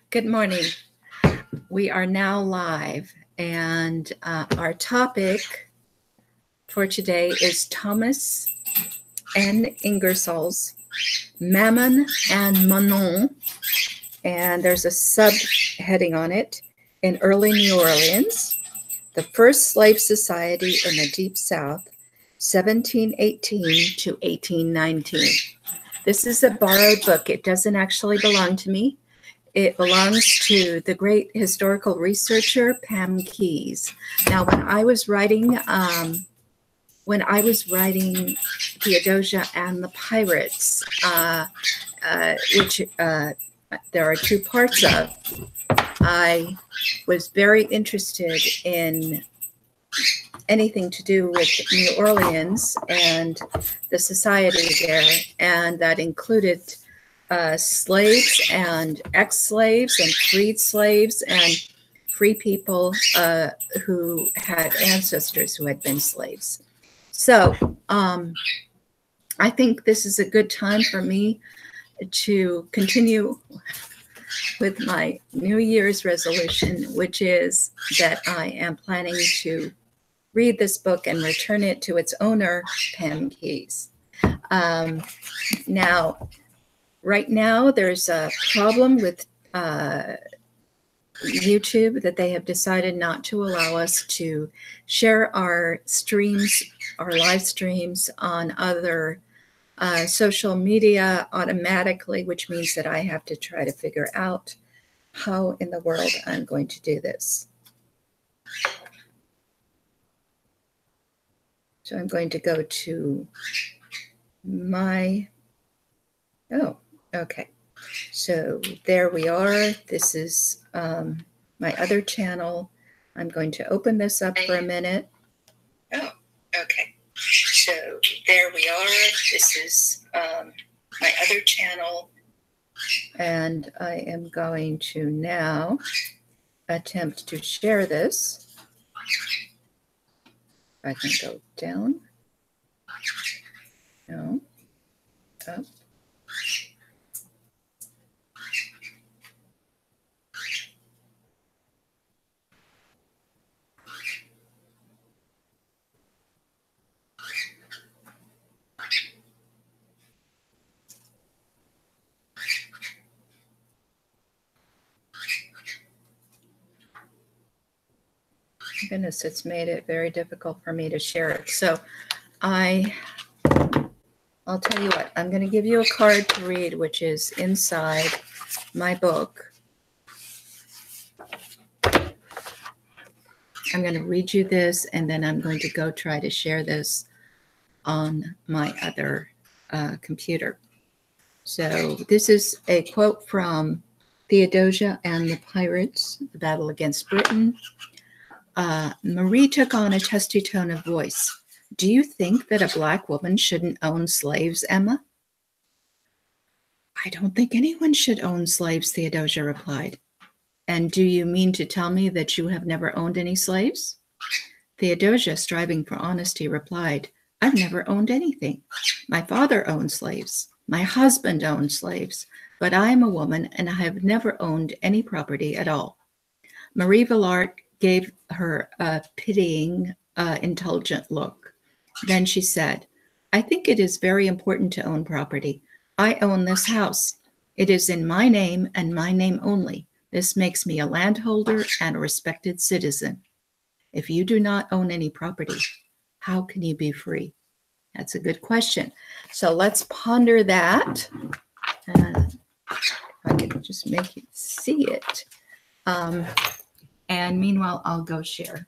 Good morning. We are now live, and our topic for today is Thomas Ingersoll's Mammon and Manon, and there's a subheading on it, in early New Orleans, the first slave society in the Deep South, 1718 to 1819. This is a borrowed book. It doesn't actually belong to me. It belongs to the great historical researcher, Pam Keyes. Now, when I was writing Theodosia and the Pirates, which there are two parts of, I was very interested in anything to do with New Orleans and the society there, and that included slaves and ex-slaves and freed slaves and free people who had ancestors who had been slaves. So I think this is a good time for me to continue with my New Year's resolution, which is that I am planning to read this book and return it to its owner, Pam Keyes. Right now, there's a problem with YouTube that they have decided not to allow us to share our streams, our live streams on other social media automatically, which means that I have to try to figure out how in the world I'm going to do this. So I'm going to go to my, okay. So there we are. This is my other channel. I'm going to open this up for a minute. Oh, okay. So there we are. This is my other channel. And I am going to now attempt to share this. I can go down. No. Up. Goodness, it's made it very difficult for me to share it. So I'll tell you what, I'm going to give you a card to read, which is inside my book. I'm going to read you this, and then I'm going to go try to share this on my other computer. So this is a quote from Theodosia and the Pirates, the Battle Against Britain. Marie took on a testy tone of voice. Do you think that a black woman shouldn't own slaves, Emma? I don't think anyone should own slaves, Theodosia replied. And do you mean to tell me that you have never owned any slaves? Theodosia, striving for honesty, replied, I've never owned anything. My father owned slaves. My husband owned slaves. But I am a woman, and I have never owned any property at all. Marie Villard gave her a pitying, indulgent look. Then she said, I think it is very important to own property. I own this house. It is in my name and my name only. This makes me a landholder and a respected citizen. If you do not own any property, how can you be free? That's a good question. So let's ponder that. If I can just make you see it. And meanwhile, I'll go share.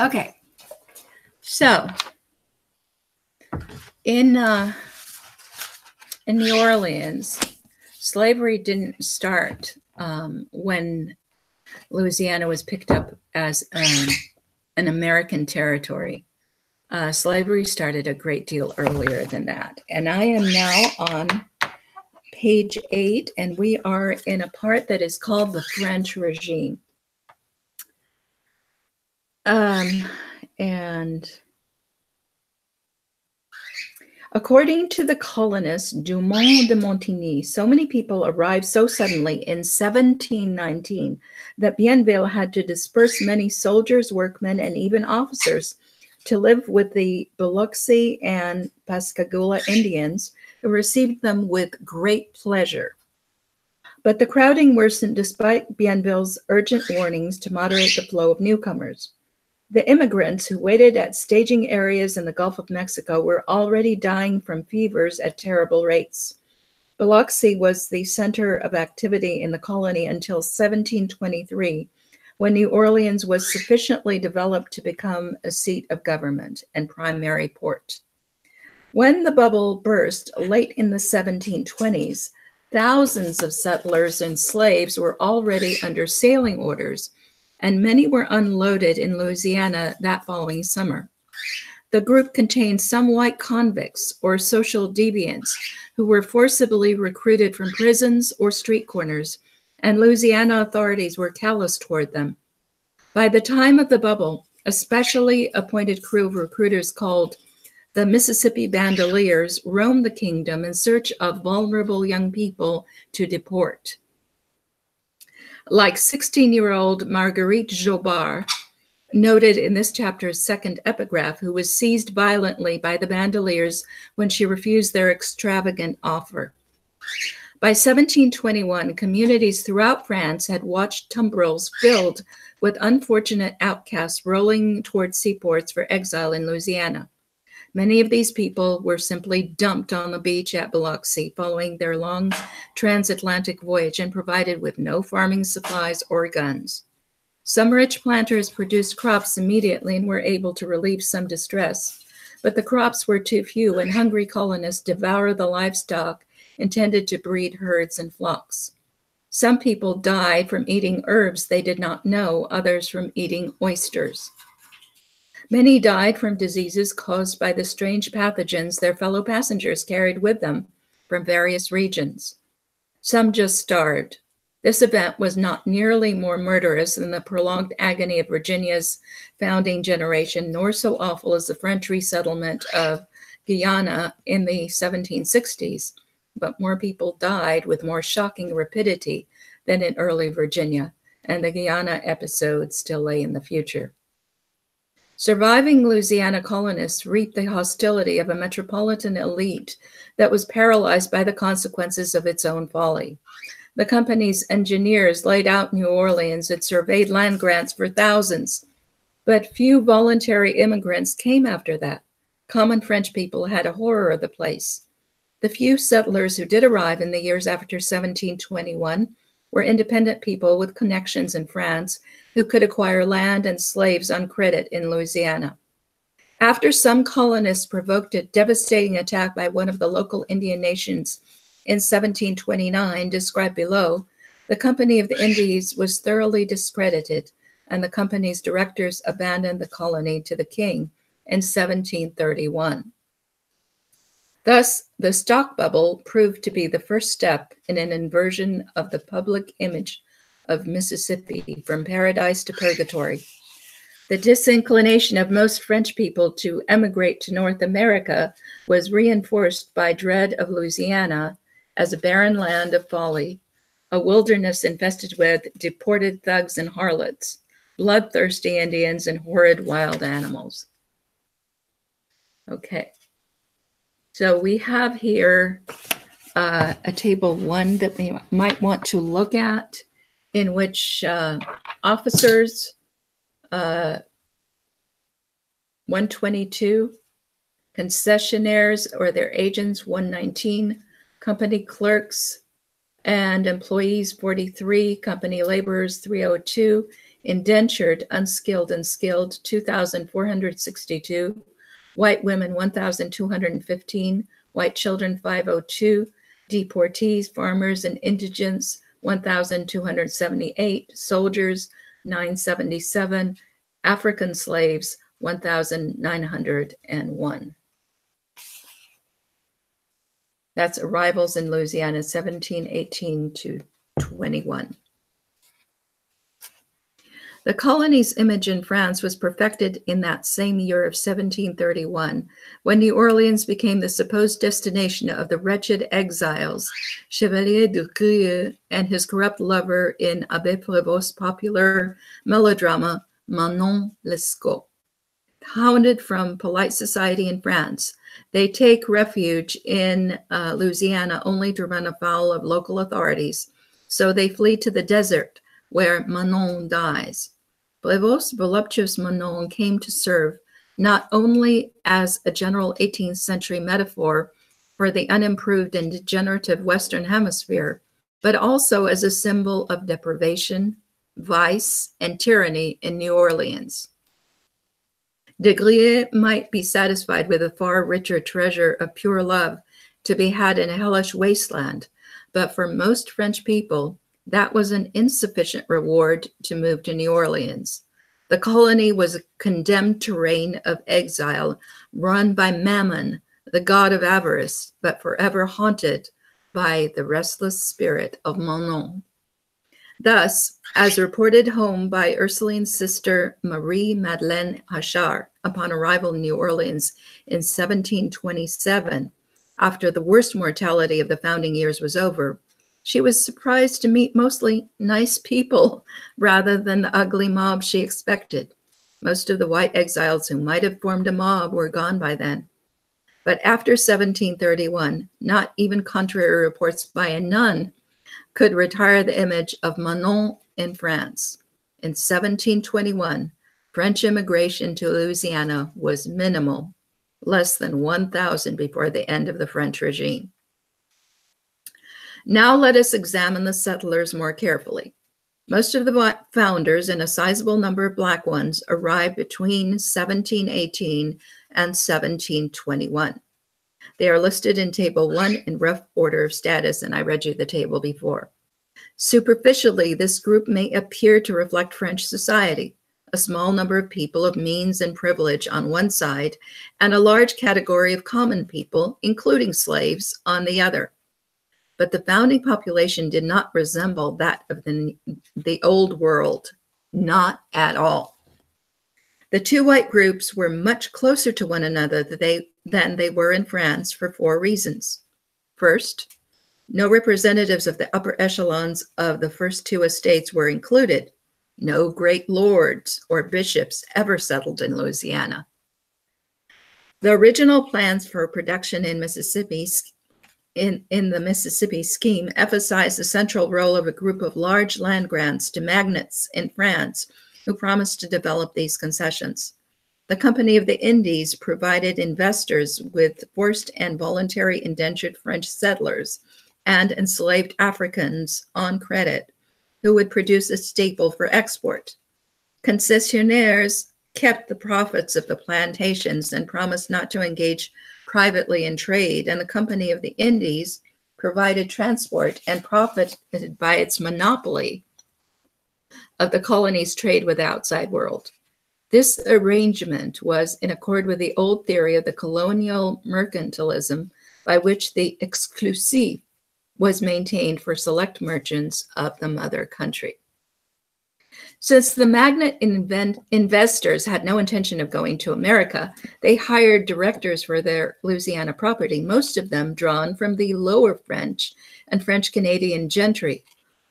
Okay. So in New Orleans, slavery didn't start when Louisiana was picked up as an American territory. Slavery started a great deal earlier than that. And I am now on page 8, and we are in a part that is called the French regime. And according to the colonist Dumont de Montigny, so many people arrived so suddenly in 1719 that Bienville had to disperse many soldiers, workmen, and even officers to live with the Biloxi and Pascagoula Indians, who received them with great pleasure. But the crowding worsened despite Bienville's urgent warnings to moderate the flow of newcomers. The immigrants who waited at staging areas in the Gulf of Mexico were already dying from fevers at terrible rates. Biloxi was the center of activity in the colony until 1723, when New Orleans was sufficiently developed to become a seat of government and primary port. When the bubble burst late in the 1720s, thousands of settlers and slaves were already under sailing orders, and many were unloaded in Louisiana that following summer. The group contained some white convicts or social deviants who were forcibly recruited from prisons or street corners, and Louisiana authorities were callous toward them. By the time of the bubble, a specially appointed crew of recruiters called the Mississippi Bandoliers roamed the kingdom in search of vulnerable young people to deport. Like 16-year-old Marguerite Jobard, noted in this chapter's second epigraph, who was seized violently by the Bandoliers when she refused their extravagant offer. By 1721, communities throughout France had watched tumbrils filled with unfortunate outcasts rolling toward seaports for exile in Louisiana. Many of these people were simply dumped on the beach at Biloxi following their long transatlantic voyage and provided with no farming supplies or guns. Some rich planters produced crops immediately and were able to relieve some distress, but the crops were too few and hungry colonists devoured the livestock intended to breed herds and flocks. Some people died from eating herbs they did not know, others from eating oysters. Many died from diseases caused by the strange pathogens their fellow passengers carried with them from various regions. Some just starved. This event was not nearly more murderous than the prolonged agony of Virginia's founding generation, nor so awful as the French resettlement of Guyana in the 1760s, but more people died with more shocking rapidity than in early Virginia, and the Guyana episode still lay in the future. Surviving Louisiana colonists reaped the hostility of a metropolitan elite that was paralyzed by the consequences of its own folly. The company's engineers laid out New Orleans and surveyed land grants for thousands, but few voluntary immigrants came after that. Common French people had a horror of the place. The few settlers who did arrive in the years after 1721 were independent people with connections in France who could acquire land and slaves on credit in Louisiana. After some colonists provoked a devastating attack by one of the local Indian nations in 1729, described below, the Company of the Indies was thoroughly discredited, and the company's directors abandoned the colony to the king in 1731. Thus, the stock bubble proved to be the first step in an inversion of the public image of Mississippi from paradise to purgatory. The disinclination of most French people to emigrate to North America was reinforced by dread of Louisiana as a barren land of folly, a wilderness infested with deported thugs and harlots, bloodthirsty Indians, and horrid wild animals. Okay. So we have here a table 1 that we might want to look at, in which officers, 122, concessionaires or their agents, 119, company clerks and employees, 43, company laborers, 302, indentured, unskilled, and skilled 2,462, white women 1,215, white children 502, deportees, farmers, and indigents 1,278, soldiers 977, African slaves 1,901. That's arrivals in Louisiana 1718 to 21. The colony's image in France was perfected in that same year of 1731, when New Orleans became the supposed destination of the wretched exiles, Chevalier de Grieux and his corrupt lover in Abbé Prévost's popular melodrama Manon Lescaut. Hounded from polite society in France, they take refuge in Louisiana only to run afoul of local authorities, so they flee to the desert, where Manon dies. Prévost's voluptuous Manon came to serve not only as a general 18th century metaphor for the unimproved and degenerative Western Hemisphere, but also as a symbol of deprivation, vice, and tyranny in New Orleans. De Grieux might be satisfied with a far richer treasure of pure love to be had in a hellish wasteland, but for most French people, that was an insufficient reward to move to New Orleans. The colony was a condemned terrain of exile, run by Mammon, the god of avarice, but forever haunted by the restless spirit of Manon. Thus, as reported home by Ursuline's sister Marie Madeleine Achard upon arrival in New Orleans in 1727, after the worst mortality of the founding years was over, she was surprised to meet mostly nice people rather than the ugly mob she expected. Most of the white exiles who might have formed a mob were gone by then. But after 1731, not even contrary reports by a nun could retire the image of Manon in France. In 1721, French immigration to Louisiana was minimal, less than 1,000 before the end of the French regime. Now let us examine the settlers more carefully. Most of the founders and a sizable number of Black ones arrived between 1718 and 1721. They are listed in Table 1 in rough order of status, and I read you the table before. Superficially, this group may appear to reflect French society, a small number of people of means and privilege on one side, and a large category of common people, including slaves, on the other. But the founding population did not resemble that of the old world, not at all. The two white groups were much closer to one another than they were in France for four reasons. First, no representatives of the upper echelons of the first two estates were included. No great lords or bishops ever settled in Louisiana. The original plans for production in Mississippi in the Mississippi scheme emphasized the central role of a group of large land grants to magnates in France who promised to develop these concessions. The Company of the Indies provided investors with forced and voluntary indentured French settlers and enslaved Africans on credit who would produce a staple for export. Concessionaires kept the profits of the plantations and promised not to engage privately in trade, and the Company of the Indies provided transport and profited by its monopoly of the colony's trade with the outside world. This arrangement was in accord with the old theory of the colonial mercantilism by which the exclusive was maintained for select merchants of the mother country. Since the magnate investors had no intention of going to America, they hired directors for their Louisiana property, most of them drawn from the lower French and French Canadian gentry,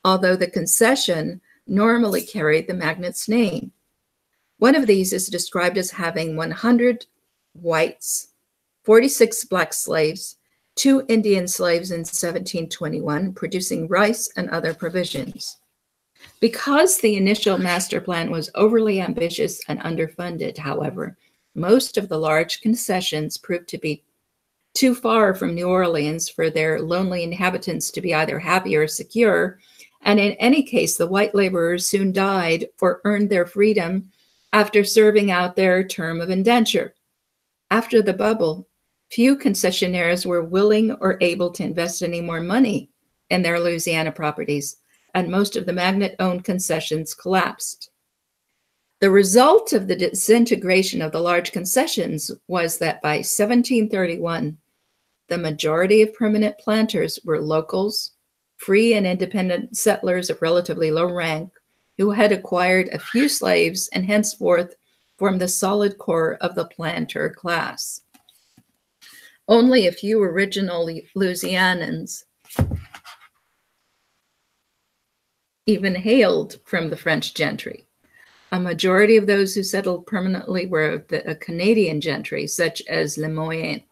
although the concession normally carried the magnate's name. One of these is described as having 100 whites, 46 black slaves, 2 Indian slaves in 1721, producing rice and other provisions. Because the initial master plan was overly ambitious and underfunded, however, most of the large concessions proved to be too far from New Orleans for their lonely inhabitants to be either happy or secure, And in any case, the white laborers soon died or earned their freedom after serving out their term of indenture. After the bubble, few concessionaires were willing or able to invest any more money in their Louisiana properties, and most of the magnate-owned concessions collapsed. The result of the disintegration of the large concessions was that by 1731, the majority of permanent planters were locals, free and independent settlers of relatively low rank, who had acquired a few slaves and henceforth formed the solid core of the planter class. Only a few original Louisianans even hailed from the French gentry. A majority of those who settled permanently were the Canadian gentry, such as Les Moyens.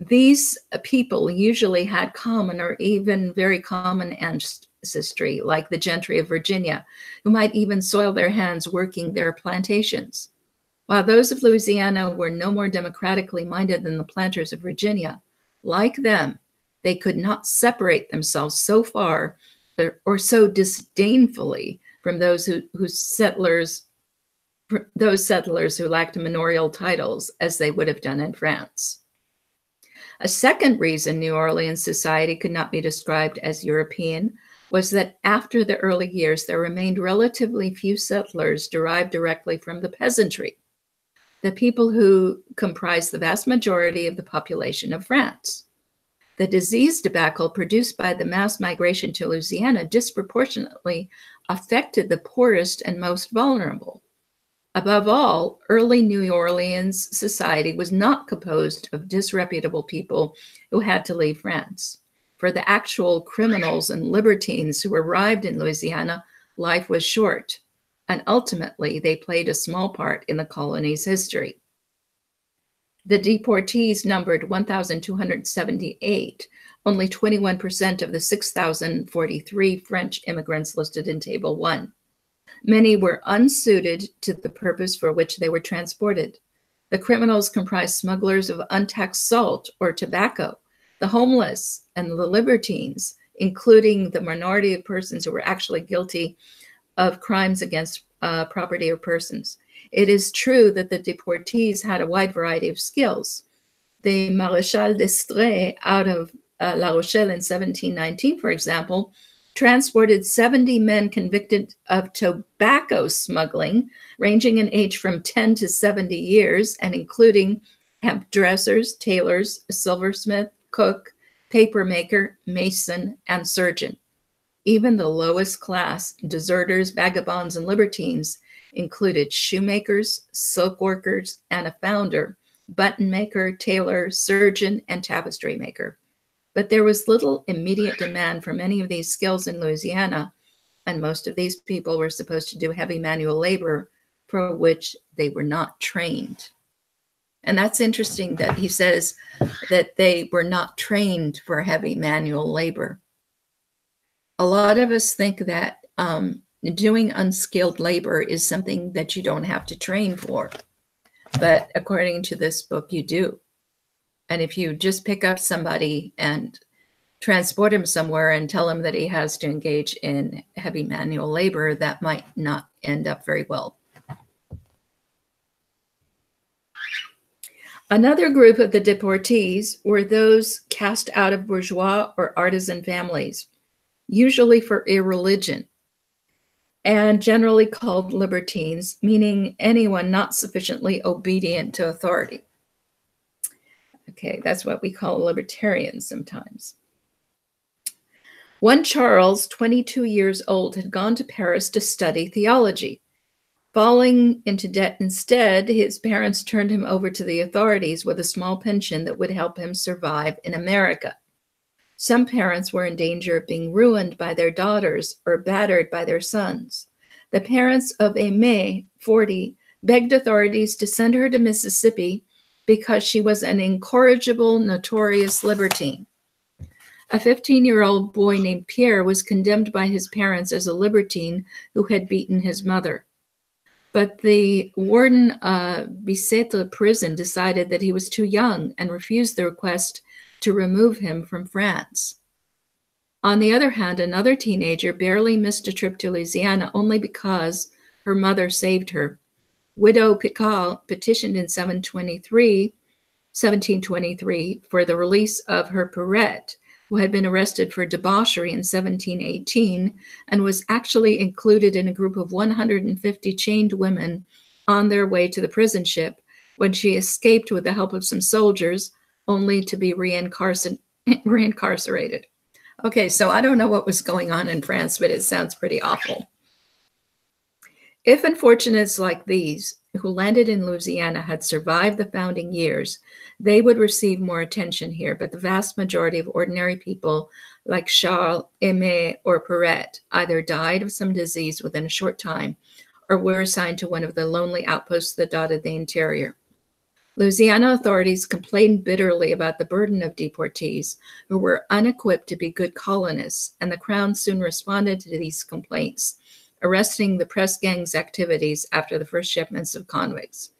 These people usually had common or even very common ancestry, like the gentry of Virginia, who might even soil their hands working their plantations. While those of Louisiana were no more democratically minded than the planters of Virginia, like them, they could not separate themselves so far or so disdainfully from those settlers who lacked manorial titles as they would have done in France. A second reason New Orleans society could not be described as European was that after the early years, there remained relatively few settlers derived directly from the peasantry, the people who comprised the vast majority of the population of France. The disease debacle produced by the mass migration to Louisiana disproportionately affected the poorest and most vulnerable. Above all, early New Orleans society was not composed of disreputable people who had to leave France. For the actual criminals and libertines who arrived in Louisiana, life was short, and ultimately they played a small part in the colony's history. The deportees numbered 1,278, only 21% of the 6,043 French immigrants listed in Table 1. Many were unsuited to the purpose for which they were transported. The criminals comprised smugglers of untaxed salt or tobacco, the homeless, and the libertines, including the minority of persons who were actually guilty of crimes against property or persons. It is true that the deportees had a wide variety of skills. The Maréchal d'Estrées out of La Rochelle in 1719, for example, transported 70 men convicted of tobacco smuggling, ranging in age from 10 to 70 years, and including hemp dressers, tailors, a silversmith, cook, paper maker, mason, and surgeon. Even the lowest class, deserters, vagabonds, and libertines, included shoemakers, silk workers, and a founder, button maker, tailor, surgeon, and tapestry maker. But there was little immediate demand for many of these skills in Louisiana, and most of these people were supposed to do heavy manual labor for which they were not trained. And that's interesting that he says that they were not trained for heavy manual labor. A lot of us think that doing unskilled labor is something that you don't have to train for. But according to this book, you do. And if you just pick up somebody and transport him somewhere and tell him that he has to engage in heavy manual labor, that might not end up very well. Another group of the deportees were those cast out of bourgeois or artisan families, usually for irreligion, and generally called libertines, meaning anyone not sufficiently obedient to authority. Okay, that's what we call libertarians sometimes. One Charles, 22 years old, had gone to Paris to study theology. Falling into debt instead, his parents turned him over to the authorities with a small pension that would help him survive in America. Some parents were in danger of being ruined by their daughters or battered by their sons. The parents of Aimée, 40, begged authorities to send her to Mississippi because she was an incorrigible, notorious libertine. A 15-year-old boy named Pierre was condemned by his parents as a libertine who had beaten his mother. But the warden of Bicêtre prison decided that he was too young and refused the request to remove him from France. On the other hand, another teenager barely missed a trip to Louisiana only because her mother saved her. Widow Picard petitioned in 1723 for the release of her Perrette, who had been arrested for debauchery in 1718 and was actually included in a group of 150 chained women on their way to the prison ship when she escaped with the help of some soldiers, only to be reincarcerated. Okay, so I don't know what was going on in France, but it sounds pretty awful. If unfortunates like these, who landed in Louisiana, had survived the founding years, they would receive more attention here, but the vast majority of ordinary people like Charles, Aimé, or Perrette either died of some disease within a short time or were assigned to one of the lonely outposts that dotted the interior. Louisiana authorities complained bitterly about the burden of deportees who were unequipped to be good colonists, and the Crown soon responded to these complaints, arresting the press gang's activities after the first shipments of convicts.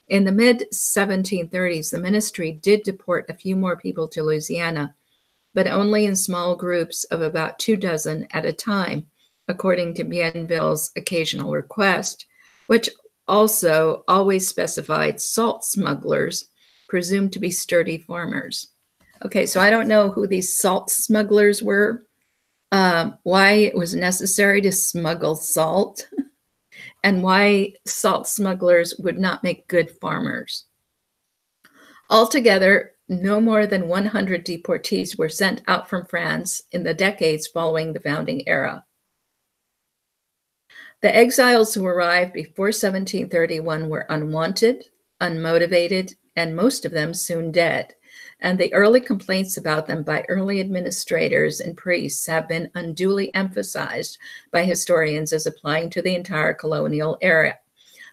In the mid-1730s, the ministry did deport a few more people to Louisiana, but only in small groups of about 24 at a time, according to Bienville's occasional request, which also always specified salt smugglers, presumed to be sturdy farmers. Okay, so I don't know who these salt smugglers were, why it was necessary to smuggle salt, and why salt smugglers would not make good farmers. Altogether, no more than 100 deportees were sent out from France in the decades following the founding era. The exiles who arrived before 1731 were unwanted, unmotivated, and most of them soon dead. And the early complaints about them by early administrators and priests have been unduly emphasized by historians as applying to the entire colonial era.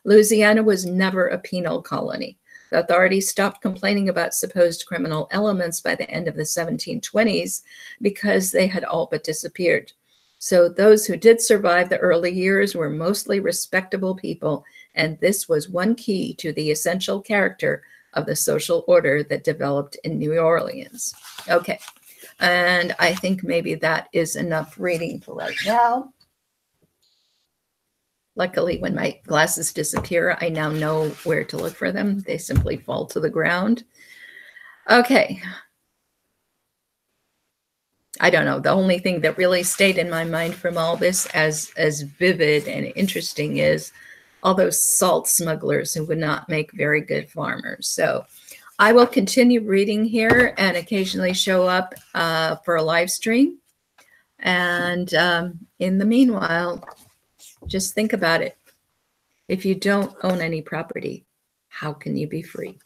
Louisiana was never a penal colony. The authorities stopped complaining about supposed criminal elements by the end of the 1720s because they had all but disappeared. So those who did survive the early years were mostly respectable people, and this was one key to the essential character of the social order that developed in New Orleans. Okay, and I think maybe that is enough reading for right now. Luckily, when my glasses disappear, I now know where to look for them. They simply fall to the ground. Okay. I don't know. The only thing that really stayed in my mind from all this as vivid and interesting is all those salt smugglers who would not make very good farmers. So I will continue reading here and occasionally show up for a live stream. And in the meanwhile, just think about it. If you don't own any property, how can you be free?